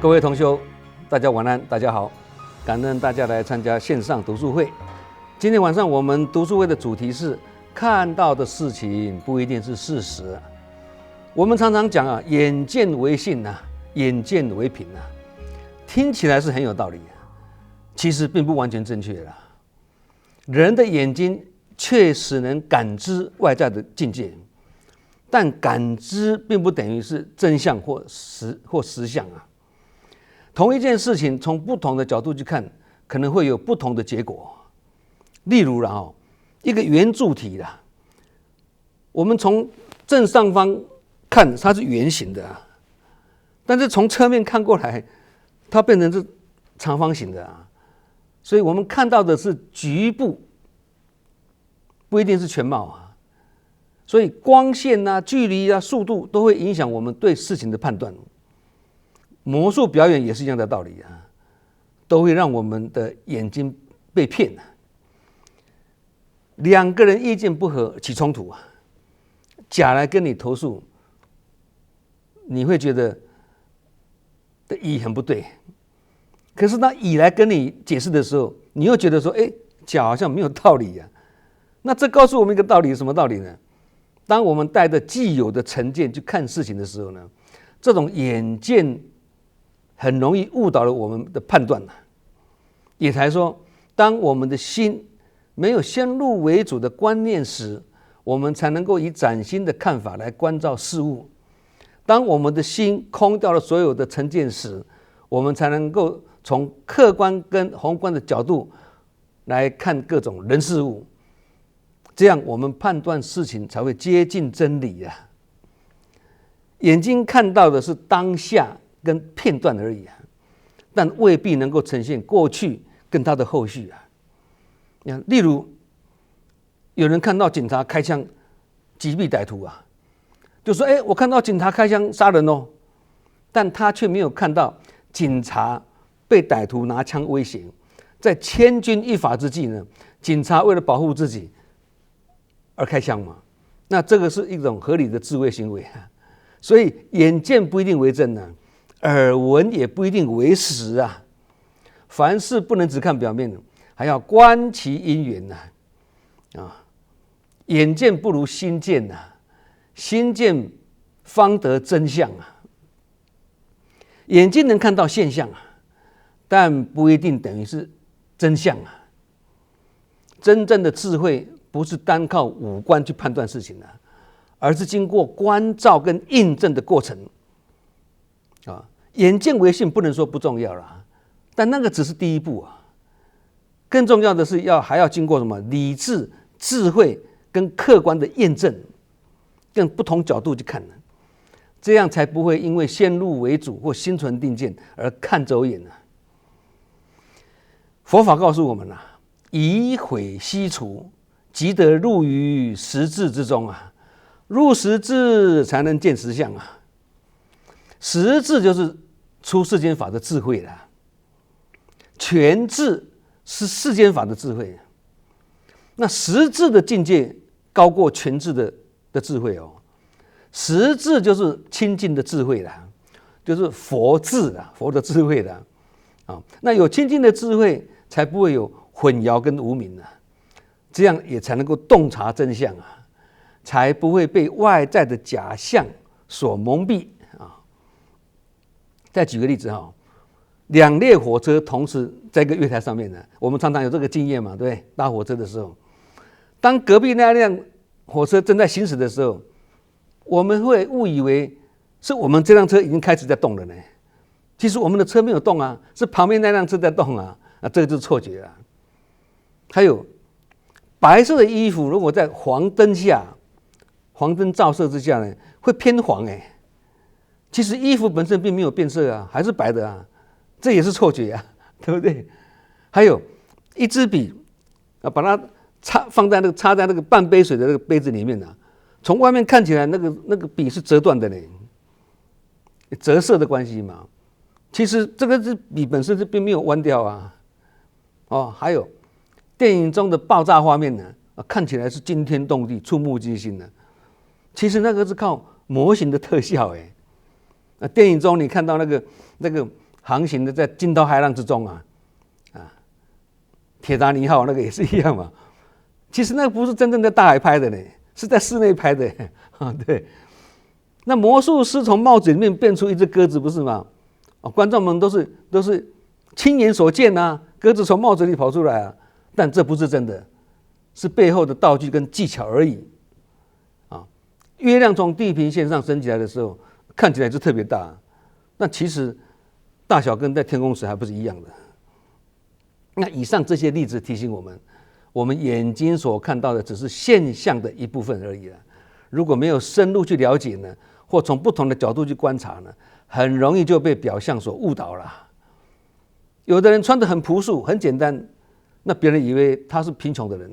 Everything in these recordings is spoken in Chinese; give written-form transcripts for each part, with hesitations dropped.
各位同修，大家晚安，大家好，感恩大家来参加线上读书会。今天晚上我们读书会的主题是看到的事情不一定是事实。我们常常讲啊，眼见为信啊，眼见为凭啊，听起来是很有道理啊，其实并不完全正确啦。人的眼睛确实能感知外在的境界，但感知并不等于是真相或实相啊。同一件事情从不同的角度去看，可能会有不同的结果。例如一个圆柱体啦，我们从正上方看它是圆形的啊，但是从侧面看过来，它变成是长方形的啊。所以我们看到的是局部，不一定是全貌啊。所以光线啊、距离啊、速度都会影响我们对事情的判断。魔术表演也是一样的道理啊，都会让我们的眼睛被骗啊。两个人意见不合起冲突啊，甲来跟你投诉，你会觉得的乙很不对，可是当乙来跟你解释的时候，你又觉得说，甲好像没有道理啊。那这告诉我们一个道理，什么道理呢？当我们带着既有的成见去看事情的时候呢，这种眼见很容易误导了我们的判断。也才说，当我们的心没有先入为主的观念时，我们才能够以崭新的看法来关照事物。当我们的心空掉了所有的成见时，我们才能够从客观跟宏观的角度来看各种人事物，这样我们判断事情才会接近真理啊。眼睛看到的是当下跟片段而已啊，但未必能够呈现过去跟它的后续啊。例如，有人看到警察开枪击毙歹徒啊，就说：“我看到警察开枪杀人哦。”但他却没有看到警察被歹徒拿枪威胁，在千钧一发之际呢，警察为了保护自己而开枪嘛。那这个是一种合理的自卫行为啊。所以眼见不一定为真啊，耳闻也不一定为实啊。凡事不能只看表面，还要观其因缘呐。眼见不如心见呐，心见方得真相啊。眼睛能看到现象啊，但不一定等于是真相啊。真正的智慧不是单靠五官去判断事情啊，而是经过关照跟印证的过程啊。眼见为信不能说不重要啦，但那个只是第一步啊。更重要的是还要经过什么理智、智慧跟客观的验证，跟不同角度去看，这样才不会因为先入为主或心存定见而看走眼啊。佛法告诉我们啊，以悔悉除，即得入于实智之中啊。入实智才能见实相啊。实智就是出世间法的智慧啦，全智是世间法的智慧。那实智的境界高过全智的智慧哦。实智就是清净的智慧啦，就是佛智啦，佛的智慧啦。那有清净的智慧，才不会有混淆跟无明啊，这样也才能够洞察真相啊，才不会被外在的假象所蒙蔽啊。再举个例子两列火车同时在一个月台上面呢，我们常常有这个经验嘛，对不对？搭火车的时候，当隔壁那辆火车正在行驶的时候，我们会误以为是我们这辆车已经开始在动了呢。其实我们的车没有动啊，是旁边那辆车在动啊，这个就是错觉啊。还有白色的衣服，如果在黄灯下，黄灯照射之下呢，会偏黄其实衣服本身并没有变色啊，还是白的啊，这也是错觉啊，对不对？还有一支笔把它插在那个半杯水的那个杯子里面从外面看起来那个笔是折断的呢，折射的关系嘛。其实这个笔本身是并没有弯掉啊。还有电影中的爆炸画面呢，看起来是惊天动地、触目惊心的，其实那个是靠模型的特效电影中你看到那个航行的在惊涛骇浪之中啊，铁达尼号那个也是一样嘛。其实那个不是真正在大海拍的呢，是在室内拍的对。那魔术师从帽子里面变出一只鸽子，不是吗？观众们都是亲眼所见啊，鸽子从帽子里跑出来啊，但这不是真的，是背后的道具跟技巧而已月亮从地平线上升起来的时候，看起来就特别大，那其实大小跟在天空时还不是一样的。那以上这些例子提醒我们，我们眼睛所看到的只是现象的一部分而已了。如果没有深入去了解呢，或从不同的角度去观察呢，很容易就被表象所误导了。有的人穿得很朴素很简单，那别人以为他是贫穷的人，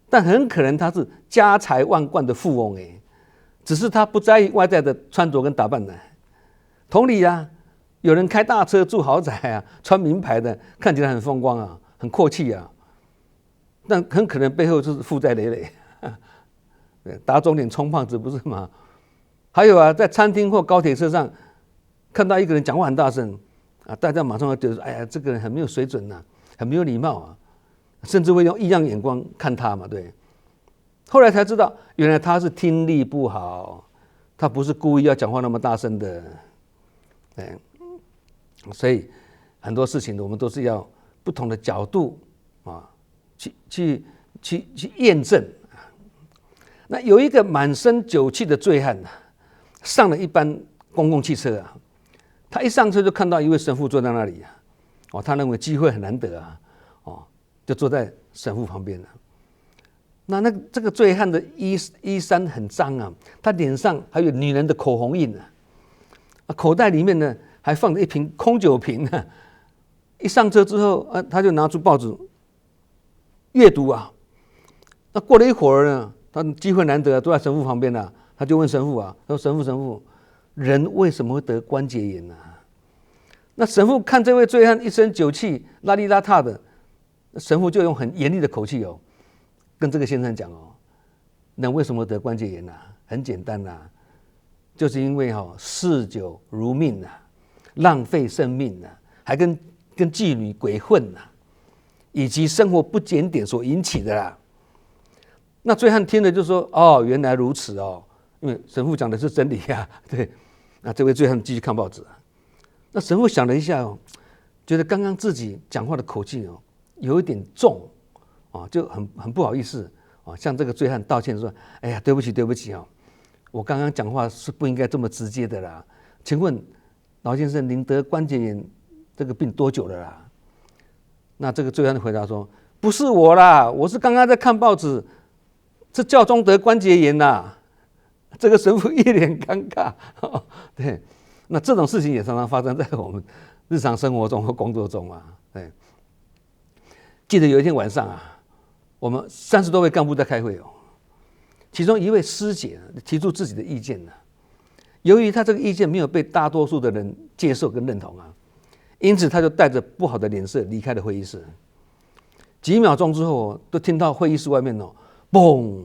但很可能他是家财万贯的富翁只是他不在意外在的穿着跟打扮呢。同理有人开大车住豪宅穿名牌的，看起来很风光很阔气但很可能背后就是负债累累打肿脸充胖子，不是吗？还有在餐厅或高铁车上看到一个人讲话很大声大家马上会觉得哎呀，这个人很没有水准很没有礼貌甚至会用异样眼光看他嘛，对。后来才知道，原来他是听力不好，他不是故意要讲话那么大声的。所以很多事情我们都是要不同的角度去验证。那有一个满身酒气的醉汉上了一班公共汽车他一上车就看到一位神父坐在那里他认为机会很难得就坐在神父旁边那这个醉汉的衣衫很脏他脸上还有女人的口红印口袋里面呢还放着一瓶空酒瓶一上车之后他就拿出报纸阅读那过了一会儿呢，他机会难得坐在神父旁边他就问神父他说神父，人为什么会得关节炎那神父看这位醉汉一身酒气邋里邋遢的，神父就用很严厉的口气跟这个先生讲人为什么得关节炎很简单就是因为嗜酒如命浪费生命还跟妓女鬼混以及生活不检点所引起的啦。那醉汉听了就说原来如此因为神父讲的是真理对。那这位醉汉继续看报纸那神父想了一下觉得刚刚自己讲话的口气有一点重就很不好意思向这个醉汉道歉说哎呀对不起我刚刚讲话是不应该这么直接的啦，请问老先生您得关节炎这个病多久了啦？那这个醉汉回答说不是我啦，我是刚刚在看报纸，是教宗得关节炎啦。这个神父一脸尴尬对，那这种事情也常常发生在我们日常生活中和工作中对。记得有一天晚上我们30多位干部在开会其中一位师姐提出自己的意见由于他这个意见没有被大多数的人接受跟认同因此他就带着不好的脸色离开了会议室。几秒钟之后都听到会议室外面嘣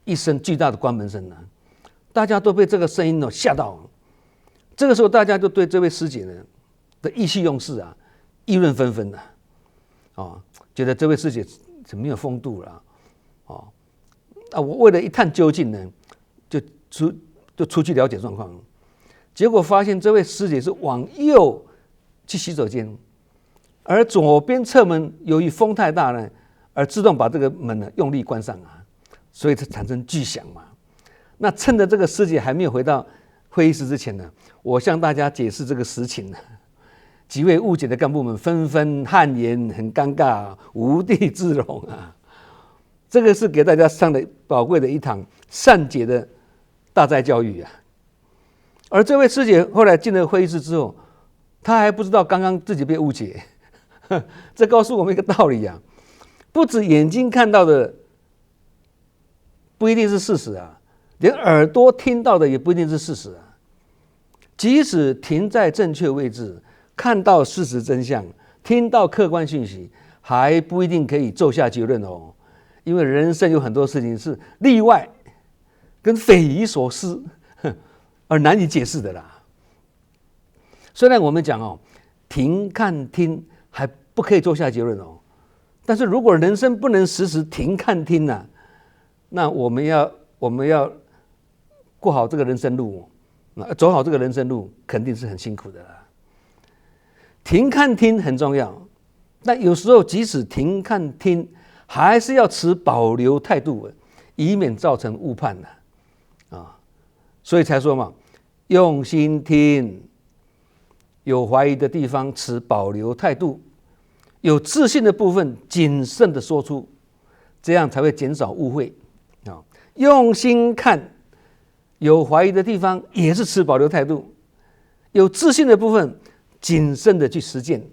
一声巨大的关门声大家都被这个声音吓到。这个时候大家就对这位师姐的意气用事议论纷纷觉得这位师姐很没有风度了我为了一探究竟呢，就出去了解状况，结果发现这位师姐是往右去洗手间，而左边侧门由于风太大呢，而自动把这个门用力关上所以它产生巨响嘛。那趁着这个师姐还没有回到会议室之前呢，我向大家解释这个实情几位误解的干部们纷纷汗颜，很尴尬无地自容这个是给大家上的宝贵的一堂善解的大哉教育而这位师姐后来进了会议室之后，她还不知道刚刚自己被误解这告诉我们一个道理不止眼睛看到的不一定是事实连耳朵听到的也不一定是事实即使停在正确位置，看到事实真相，听到客观讯息，还不一定可以奏下结论因为人生有很多事情是例外跟匪夷所思而难以解释的啦。虽然我们讲停看听还不可以做下结论但是如果人生不能时时停看听那我们要过好这个人生路，走好这个人生路，肯定是很辛苦的啦。停看听很重要，但有时候即使停看听，还是要持保留态度，以免造成误判所以才说嘛，用心听，有怀疑的地方持保留态度，有自信的部分谨慎的说出，这样才会减少误会用心看，有怀疑的地方也是持保留态度，有自信的部分谨慎的去实践，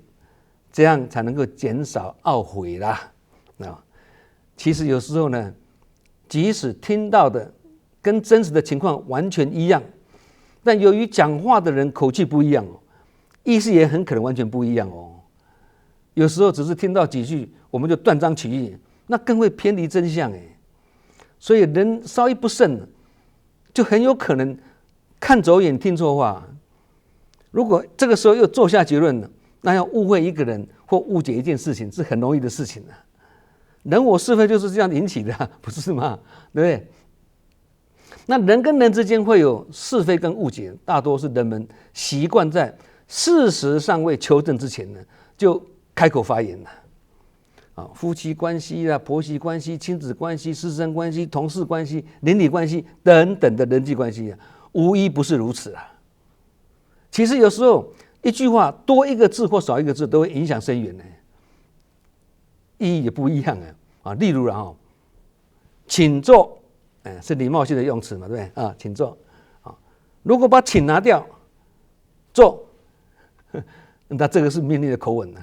这样才能够减少懊悔啦其实有时候呢，即使听到的跟真实的情况完全一样，但由于讲话的人口气不一样意思也很可能完全不一样有时候只是听到几句，我们就断章取义，那更会偏离真相所以人稍一不慎，就很有可能看走眼听错话。如果这个时候又做下结论了，那要误会一个人或误解一件事情是很容易的事情人我是非就是这样引起的不是吗？对不对？那人跟人之间会有是非跟误解，大多是人们习惯在事实尚未求证之前呢，就开口发言了夫妻关系婆媳关系、亲子关系、师生关系、同事关系、邻里关系等等的人际关系无一不是如此其实有时候一句话多一个字或少一个字都会影响深远意义也不一样例如请坐是礼貌性的用词嘛，对不对请坐如果把请拿掉，坐那这个是命令的口吻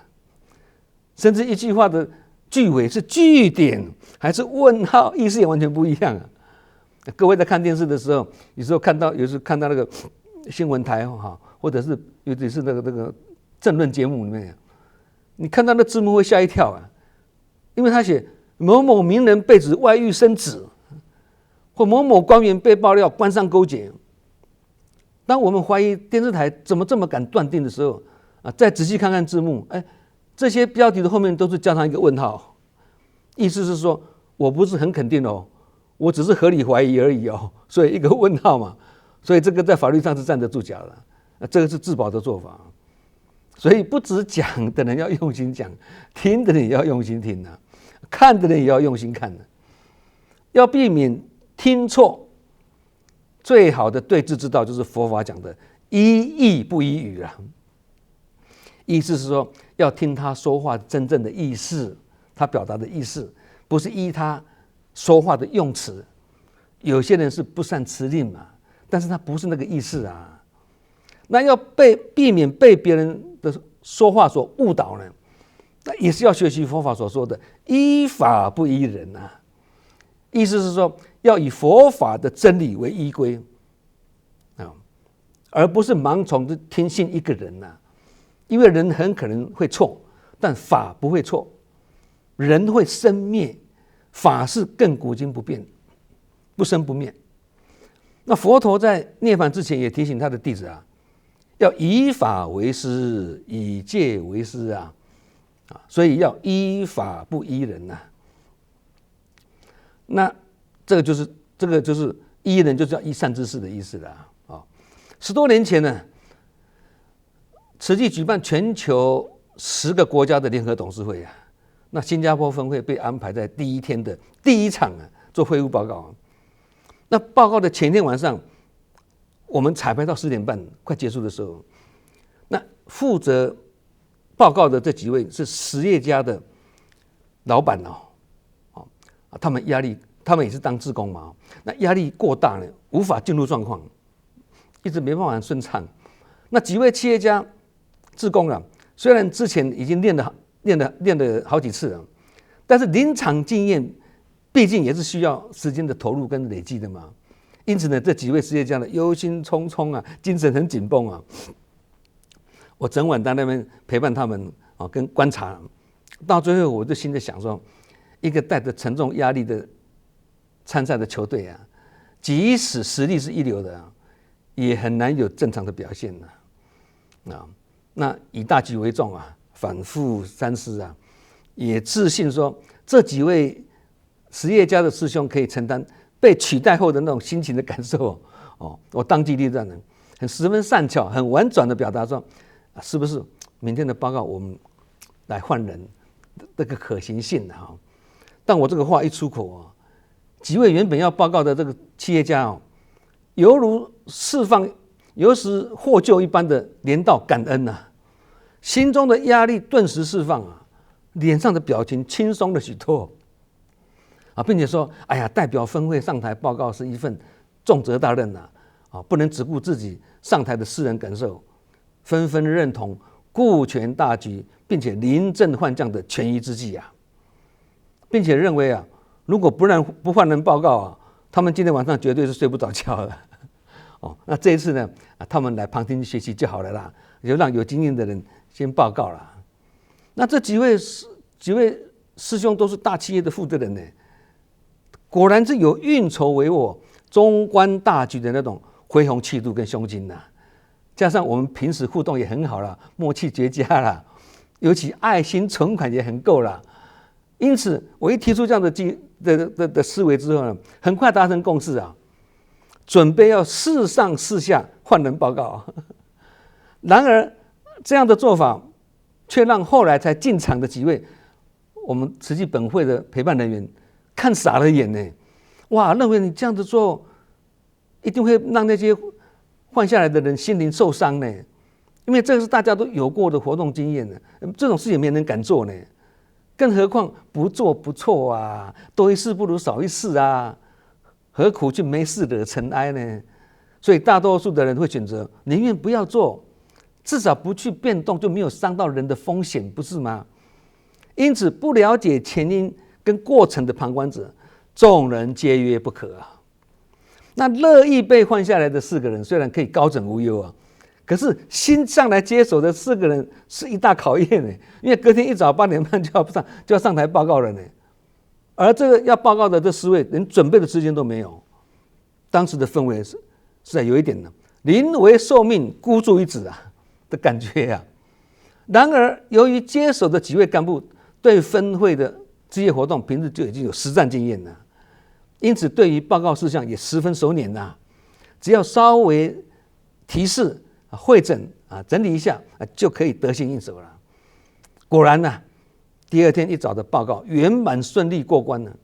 甚至一句话的句尾是句点还是问号，意思也完全不一样各位在看电视的时候，有时候看到那个新闻台或者是尤其是那个政论节目里面，你看到那字幕会吓一跳因为他写某某名人被指外遇生子，或某某官员被爆料官商勾结。当我们怀疑电视台怎么这么敢断定的时候再仔细看看字幕，这些标题的后面都是加上一个问号，意思是说我不是很肯定我只是合理怀疑而已所以一个问号嘛，所以这个在法律上是站得住脚的这个是自保的做法。所以不只讲的人要用心讲，听的人也要用心听看的人也要用心看要避免听错，最好的对治之道就是佛法讲的依义不依语意思是说要听他说话真正的意思，他表达的意思，不是依他说话的用词。有些人是不善辞令嘛，但是他不是那个意思那要避免被别人的说话所误导呢，那也是要学习佛法所说的依法不依人意思是说要以佛法的真理为依归而不是盲从的听信一个人因为人很可能会错，但法不会错，人会生灭，法是亘古今不变，不生不灭。那佛陀在涅槃之前也提醒他的弟子要以法为师，以戒为师所以要依法不依人那这个就是依人，就是要依善知识的意思10多年前呢，慈济举办全球10个国家的联合董事会那新加坡分会被安排在第一天的第一场做会务报告那报告的前一天晚上，我们彩排到10点半快结束的时候，那负责报告的这几位是实业家的老板他们也是当志工嘛，那压力过大呢，无法进入状况，一直没办法顺畅。那几位企业家志工虽然之前已经练了好几次了，但是临场经验毕竟也是需要时间的投入跟累积的嘛。因此呢，这几位实业家呢忧心忡忡精神很紧绷我整晚在那边陪伴他们跟观察，到最后我就心里想说，一个带着沉重压力的参赛的球队即使实力是一流的也很难有正常的表现啊。那以大局为重啊，反复三思啊，也自信说这几位实业家的师兄可以承担被取代后的那种心情的感受哦。我当机立断的，很十分善巧、很婉转的表达说，是不是明天的报告我们来换人，这个可行性的哈。但我这个话一出口啊，几位原本要报告的这个企业家哦，犹如获救一般的连道感恩呐，心中的压力顿时释放啊，脸上的表情轻松了许多啊，并且说：“哎呀，代表分会上台报告是一份重责大任呐，啊，不能只顾自己上台的私人感受，纷纷认同顾全大局，并且临阵换将的权宜之计啊，并且认为啊，如果不换人报告啊，他们今天晚上绝对是睡不着觉了。”哦，那这一次呢，他们来旁听学习就好了啦，就让有经验的人先报告啦。那这几位师兄都是大企业的负责人呢，果然是有运筹帷幄、中观大局的那种恢宏气度跟胸襟呐。加上我们平时互动也很好啦，默契绝佳啦，尤其爱心存款也很够啦。因此，我一提出这样的思维之后呢，很快达成共识啊。准备要四上四下换人报告，然而这样的做法却让后来才进场的几位我们慈济本会的陪伴人员看傻了眼呢。哇，认为你这样子做一定会让那些换下来的人心灵受伤呢，因为这个是大家都有过的活动经验呢，这种事也没人敢做呢，更何况不做不错啊，多一事不如少一事啊，何苦去没事惹尘埃呢？所以大多数的人会选择宁愿不要做，至少不去变动，就没有伤到人的风险，不是吗？因此，不了解前因跟过程的旁观者，众人皆曰不可啊。那乐意被换下来的4个人，虽然可以高枕无忧啊，可是新上来接手的4个人是一大考验呢，因为隔天一早8点半就要上台报告了呢。而这个要报告的这4位连准备的时间都没有，当时的氛围是在有一点呢临危受命孤注一掷啊的感觉啊。然而由于接手的几位干部对分会的事业活动平日就已经有实战经验了，因此对于报告事项也十分熟稔啊，只要稍微提示会诊整理一下就可以得心应手了。果然呢，第2天一早的报告圆满顺利过关了。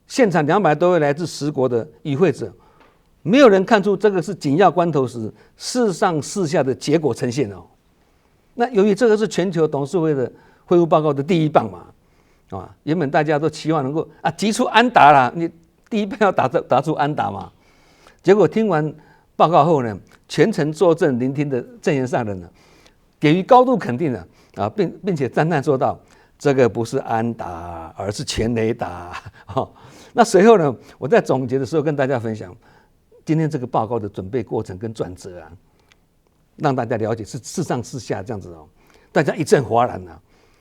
现场200多位来自10国的与会者，没有人看出这个是紧要关头时四上四下的结果呈现哦。那由于这个是全球董事会的会务报告的第一棒嘛，原本大家都期望能够急出安达啦，你第一棒要打出安达嘛。结果听完报告后呢，全程坐镇聆听的证言上人呢，给予高度肯定了并且赞叹说道：“这个不是安达，而是全雷达。”那随后呢，我在总结的时候跟大家分享今天这个报告的准备过程跟转折啊，让大家了解是四上四下这样子哦，大家一阵哗然啊，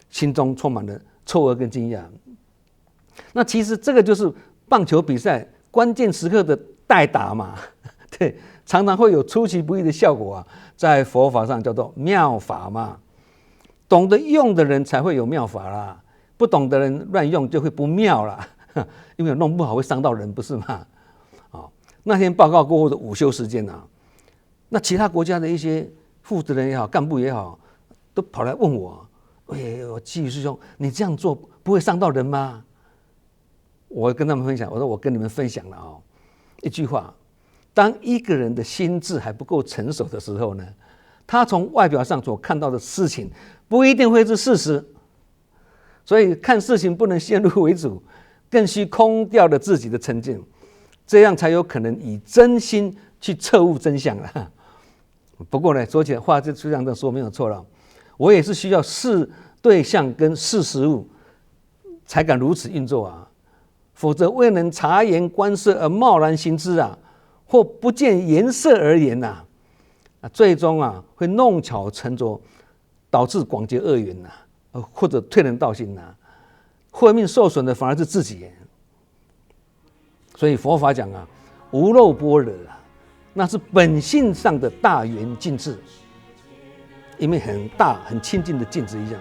心中充满了错愕跟惊讶。那其实这个就是棒球比赛关键时刻的代打嘛，对，常常会有出其不意的效果啊，在佛法上叫做妙法嘛。懂得用的人才会有妙法啦，不懂的人乱用就会不妙啦，因为弄不好会伤到人，不是吗？那天报告过后的午休时间那其他国家的一些负责人也好，干部也好，都跑来问我：“季宇师兄，你这样做不会伤到人吗？”我跟他们分享，我说我跟你们分享了一句话：当一个人的心智还不够成熟的时候呢，他从外表上所看到的事情不一定会是事实，所以看事情不能先入为主，更需空掉了自己的成见，这样才有可能以真心去彻悟真相了。不过呢，说起来话就这样说没有错了，我也是需要视对象跟视实物才敢如此运作否则未能察言观色而贸然行之或不见颜色而言最终会弄巧成拙，导致广结恶缘或者退人道心慧命受损的反而是自己。所以佛法讲无漏般若那是本性上的大圆尽智。一面很大很清净的镜子一样，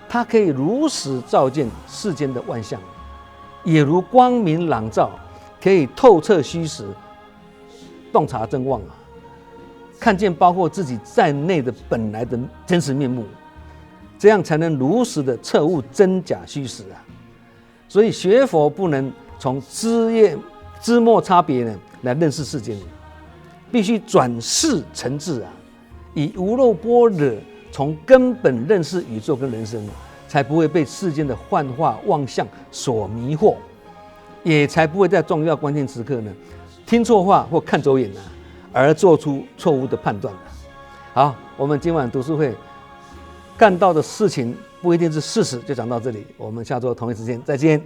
它可以如实照见世间的万象，也如光明朗照，可以透彻虚实，洞察真妄啊，看见包括自己在内的本来的真实面目，这样才能如实的彻悟真假虚实啊。所以学佛不能从枝末差别呢来认识世间，必须转世成智啊，以无漏般若从根本认识宇宙跟人生，才不会被世间的幻化妄象所迷惑，也才不会在重要关键时刻呢听错话或看走眼啊，而做出错误的判断。好，我们今晚读书会干到的事情不一定是事实，就讲到这里，我们下周同一时间再见。